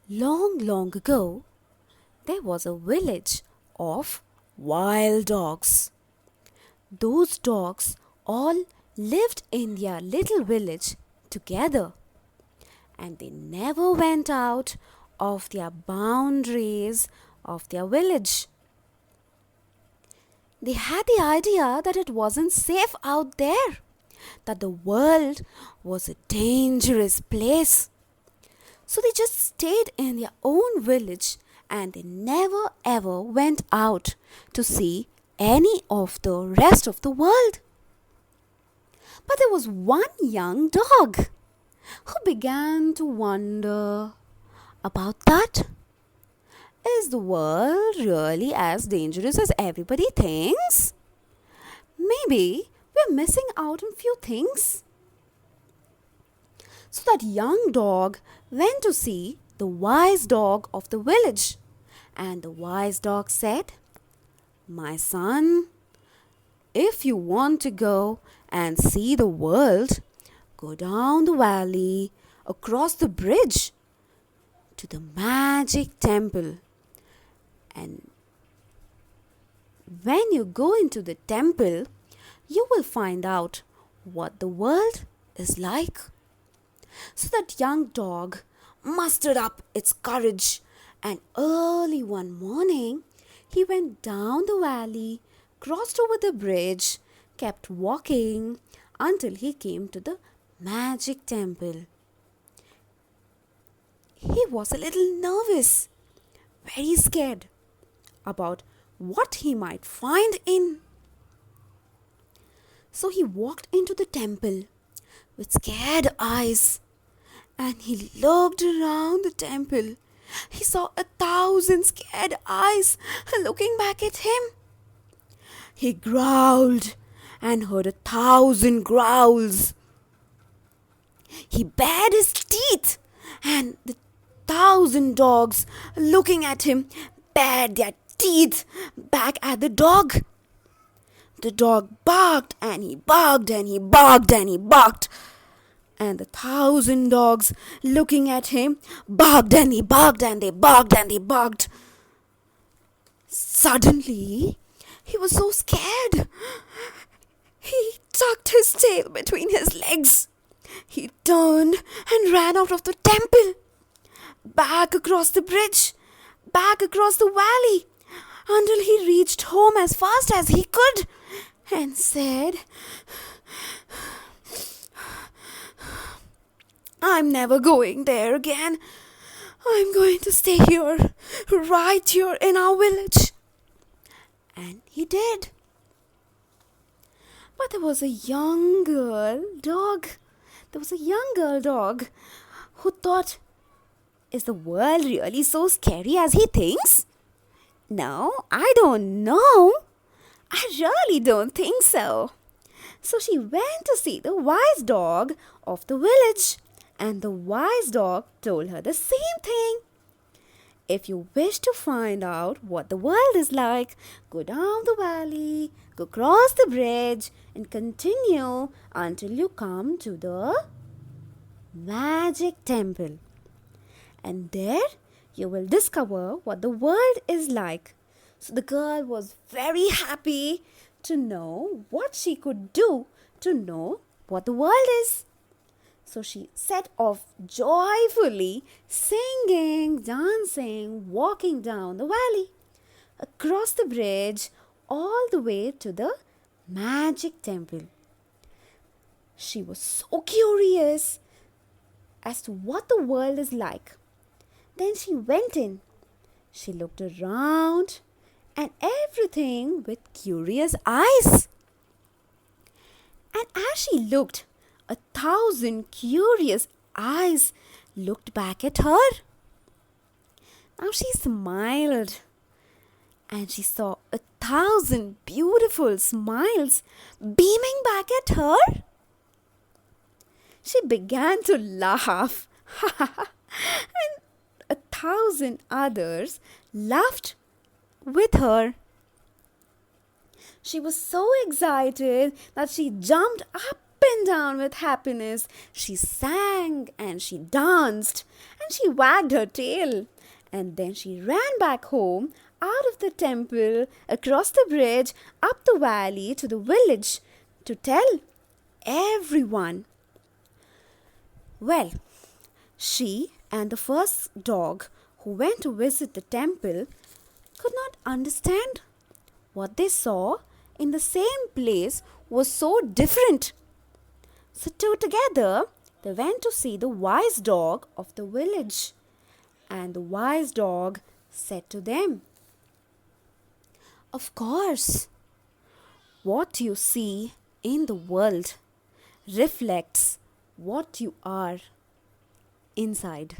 Long, long ago, there was a village of wild dogs. Those dogs all lived in their little village together, and they never went out of their boundaries of their village. They had the idea that it wasn't safe out there, that the world was a dangerous place. So they just stayed in their own village and they never ever went out to see any of the rest of the world. But there was one young dog who began to wonder about that. Is the world really as dangerous as everybody thinks? Maybe we're missing out on few things. So that young dog went to see the wise dog of the village. And the wise dog said, "My son, if you want to go and see the world, go down the valley, across the bridge, to the magic temple. And when you go into the temple, you will find out what the world is like." So that young dog mustered up its courage, and early one morning he went down the valley, crossed over the bridge, kept walking until he came to the magic temple. He was a little nervous, very scared about what he might find in. So he walked into the temple with scared eyes and he looked around the temple. He saw 1,000 scared eyes looking back at him. He growled and heard 1,000 growls. He bared his teeth and the 1,000 dogs looking at him bared their teeth back at the dog. The dog barked and he barked and he barked and he barked. And the 1,000 dogs looking at him barked and he barked and they barked and they barked. Suddenly, he was so scared. He tucked his tail between his legs. He turned and ran out of the temple, back across the bridge, back across the valley, until he reached home as fast as he could and said, "I'm never going there again. I'm going to stay here, right here in our village." And he did. But there was a young girl dog. There was a young girl dog who thought, is the world really so scary as he thinks? No, I don't know. I really don't think so. So she went to see the wise dog of the village. And the wise dog told her the same thing. If you wish to find out what the world is like, go down the valley, go across the bridge, and continue until you come to the magic temple. And there you will discover what the world is like. So the girl was very happy to know what she could do to know what the world is. So she set off joyfully, singing, dancing, walking down the valley, across the bridge, all the way to the magic temple. She was so curious as to what the world is like. Then she went in. She looked around and everything with curious eyes. And as she looked, 1,000 curious eyes looked back at her. Now she smiled and she saw 1,000 beautiful smiles beaming back at her. She began to laugh and 1,000 others laughed with her. She was so excited that she jumped up and down with happiness. She sang and she danced and she wagged her tail. And then she ran back home, out of the temple, across the bridge, up the valley to the village to tell everyone. Well, she and the first dog who went to visit the temple could not understand. What they saw in the same place was so different. So together they went to see the wise dog of the village. And the wise dog said to them, "Of course, what you see in the world reflects what you are inside."